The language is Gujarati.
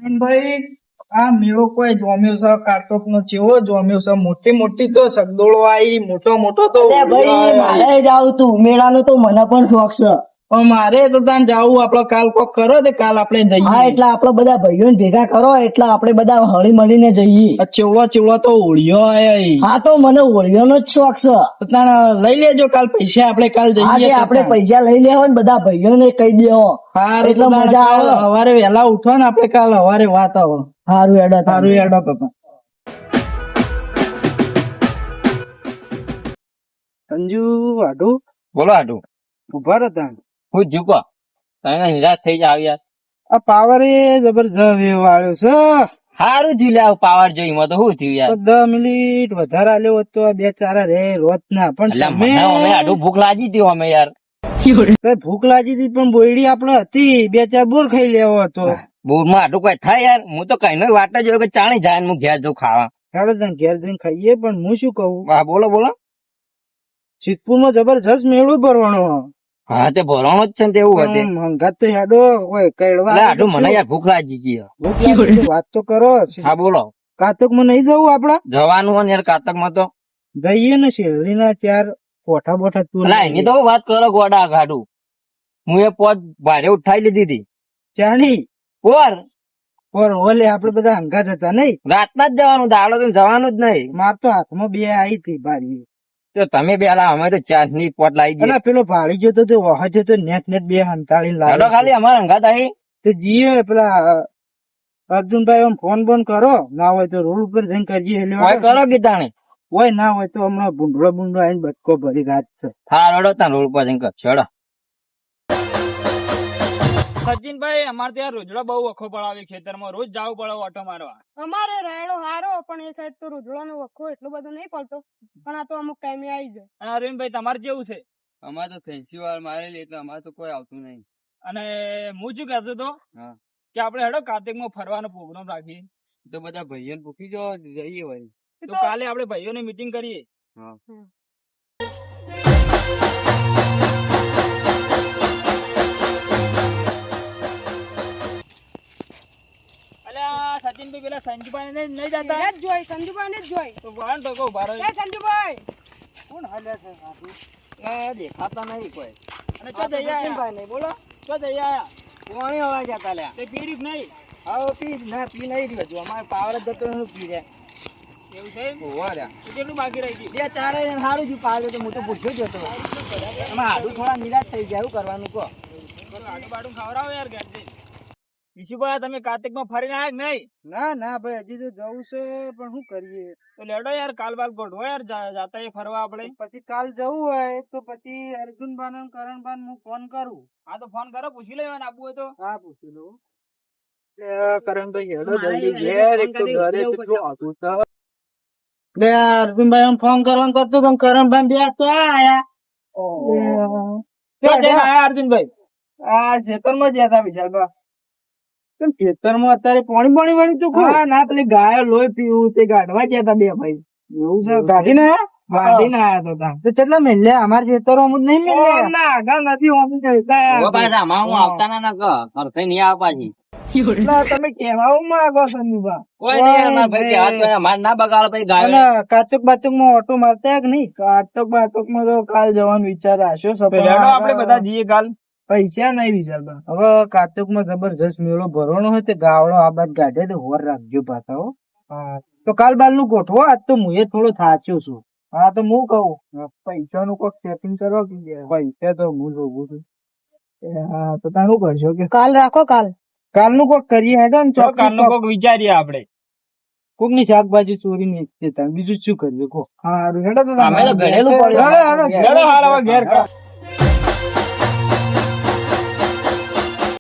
ભાઈ આ મેળો કોઈ જોમ્યો છે કાર્તક નો ચેવો જોમ્યો છે મોટી મોટી તો સગદોળો આવી મોટો મોટો તો અરે ભાઈ મારે જાવ તું મેળાનો તો મને પણ શોખ છે. પણ મારે તો ત્યાં જાવું આપડે કાલ કોક કરો તે કાલ આપડે હા જઈએ. એટલે આપડે બધા ભાઈઓને ભેગા કરો એટલે આપડે બધા હળી મળીને જઈએ. ચેવો ચેવો તો ઓળિયો આયો. હા તો મને હોળીઓનો જ શોખ છે. તો તાણ લઈ લેજો કાલ પૈસા આપડે કાલ હા જઈએ. તે આપડે પૈસા લઈ લેવો ને બધા ભાઈઓને કહી દેવો. હારું એટલે તો તાણ મજા કાલ આવે. સવારે વહેલા ઉઠો ને આપડે કાલ સવારે વાત આવો. સારું હેડો તમે. સારું હેડો પપ્પા. સંજુ આડુ બોલો આટું ઉભા રહો તાણ. હું ઝૂકો તમે નિરાશ થઈ જાવ યાર. આ પાવર એ જબરજસ્ત વાળ્યો છે. સારું થયું લ્યા પાવર જોઈ એમાં તો શું થયું યાર. 10 મિનિટ વધારે આલ્યો હોત તો આ બે ચારા રે રોત ના. પણ એટલે તમે મને અમે આટું ભૂખ લાગી હતી અમે યાર. કઈ ભૂખ લાગી હતી પણ બોયડી આપડે હતી બે ચાર બોર ખાઈ લેવો હતો. બૂરમાં આટું કઈ થાય યાર. હું તો કઈ વાટ જ હોય કે ચાણી જાય ને હું ઘેર જઉં ખાવા. હેડો તને ઘેર જઈને ખાઈએ. પણ હું શું કહું, હા બોલો બોલો. સિદ્ધપુર માં જબરજસ્ત મેળો ભરવાનો. હા તે ભરવાનો જ છે ને તે એવું હતું. મંગાત તો હેડો હોય કઈડવા. એટલે આટું મને યાર ભૂખ લાગી ગઈ. ભૂખ લાગી તો વાત તો કરો. હા બોલો. કાતક માં નહીં જવું આપડા? જવાનું હોય ને યાર કાતક માં તો. જઈએ ને શેરડી ના ચાર પોઠા બોઠા તું એટલે એની તો વાત કરો ગોડા ગાડું. હું એ પોત ભારે ઉઠાઈ લીધી હતી. ચાણી ઓર ઓર ઓલે આપડે બધા હંગાત હતા નહીં? રાતના જ જવાનું દાડો તો જવાનું જ નહીં. માર તો હાથમાં બે આવી હતી ભારી. તો તમે બે અમે તો ચાર ની પોટ લાવી ગઈ. અને પેલો ભાડી જતો તો વહા જતો નેટ નેટ બે હંતાળી હેડો લાવ્યો. ખાલી અમારા અંગાત આવી. તો જીએ પેલા અર્જુનભાઈ આમ ફોન બોન કરો. ના હોય તો રોડ ઉપર જઈને કરીએ. કોઈ કરો ગીતાણી. હોય ના હોય તો હમણાં ભૂંડળો ભૂંડળો આવીને બટકો ભરી રાત છે. હા રડો તા રોડ પર જઈને કરશો હેડો. સચિનભાઈ અમારે ત્યાં રોજડો બહુ વખો પડાવે ખેતરમાં રોજ જવું પડે ઓટો મારવા. અમારે રાયડો હારો પણ એ સાઈડ તો રોજડો નો વખો એટલો બધો નહીં પડતો પણ આ તો અમુક ટાઈમે આવી જાય. અને અરવિંદભાઈ તમારે કેવું છે? અમારે તો ફેન્સી વાર મારેલી એટલે અમારે તો કોઈ આવતું નહીં. અને હું શું કહેતો હતો હા. કે આપણે હેડો કાર્તિકમાં ફરવાનો પ્રોગ્રામ રાખીએ. તો બધા ભાઈઓને પૂછી જો જઈએ ભાઈ. તો કાલે આપણે ભાઈઓની મીટિંગ કરીએ. હા. અલ્યા સચિનભાઈ પેલા સંજુભાઈ ને નહીં જતા? એને જ જોઈ સંજુભાઈ ને જ જોઈ. તો વાહન તો કહું ભારો. એ સંજુભાઈ કોણ હાલ્યા છે સાધુ? દેખાતા નહીં કોઈ. અને ચો જઈ આયા? સચિનભાઈ ને બોલો. ચો જઈ આયા? કોણી અવાજ હતા લ્યા. તે પીડી જ નહીં. આવો પી ના પી નહીં રહ્યો છું. અમારે પાવર જ જતો રહ્યો પી રહ્યા. એવું છે? ઓવા લ્યા. તો કેટલું બાકી રહી ગયું? બે ચાર સારું જ પાડે તો હું તો પૂછ્યો જ હતો. એમાં હાડું થોડા નિરાશ થઈ ગયા. શું કરવાનું કહો? આડું બાડું ખવડાવો યાર ઘેર જઈને. ઈશુભાઈ તમે કાર્તિકમાં ફરીને આયા કે નહીં? ના ના ભાઈ હજી તો જવું છે પણ શું કરીએ. તો લેડો યાર કાલ બાલ ગોઠવો યાર જાતા એ ફરવા આપણે. પછી કાલ જવું હોય તો પછી અર્જુનભાઈ ને કરણભાઈ હું ફોન કરું. હા તો ફોન કરો પૂછી લેવાનું આપવું હોય તો. હા પૂછી લઉં. કરણભાઈ હેડો જલ્દી ઘેર. એક તો ઘરે કેટલું આઘું છે. લે અર્જુનભાઈ આમ ફોન કરવાનું કરતો તો કરણભાઈ બે તો આયા. ક્યાં જઈને આયા અર્જુનભાઈ? આ ખેતરમાં જ હતા વિશાલભાઈ. કેમ ખેતરમાં અત્યારે પાણી પાણી વાળી ચૂકું? હા ના પેલી ગાય લોહી પીવું છે ગાઢવા જતા બે ભાઈ. એવું છે? ગાડી ને ગાડી ને આયા તો ત્યાં. તો કેટલા મિલ્યા? અમારા ખેતરો અમુક નહીં મિલ્યા. ના આગળ નથી ઓ પાછા આમાં હું આવતા ના કર થઈ નહીં આવ પાછી. તમે કેવા માંગો સંજુભા? કોઈ નહીં અમારા ભાઈ કહેવા તો માર ના બગાડ પછી ગાયો. કાચક બાચક માં ઓટો મારતા કે નહીં? કાચક બાચક માં તો કાલ જવાનો વિચાર રાખ્યો છે. લેડો આપણે બધા જઈએ કાલ. પૈસા નહીં વિચારતા. હવે કાચક માં જબરજસ્ત મેળો ભરવાનો હોય તો ગાવડો આ બાદ ગાઢે તો હોર રાખજો પાછા હો. તો કાલ બાલ નું ગોઠવો. આજ તો હું એ થોડો થાચ્યો છું. હા તો હું કહું પૈસા નું કોઈક સેટિંગ કરો કે પૈસા તો હું જોઉં છું. હા તો તમે શું કરશો કે કાલ રાખો કાલ કાલનું કોક કરીએ હેડો ને તો કાલનો કોક વિચારીએ આપણે. કોક ની શાકભાજી ચોરી ની બીજું શું કરીએ કો? હા હેડો તો અમે તો ઘરેલું પડ્યું. લેડો હાલ હવે ઘેર.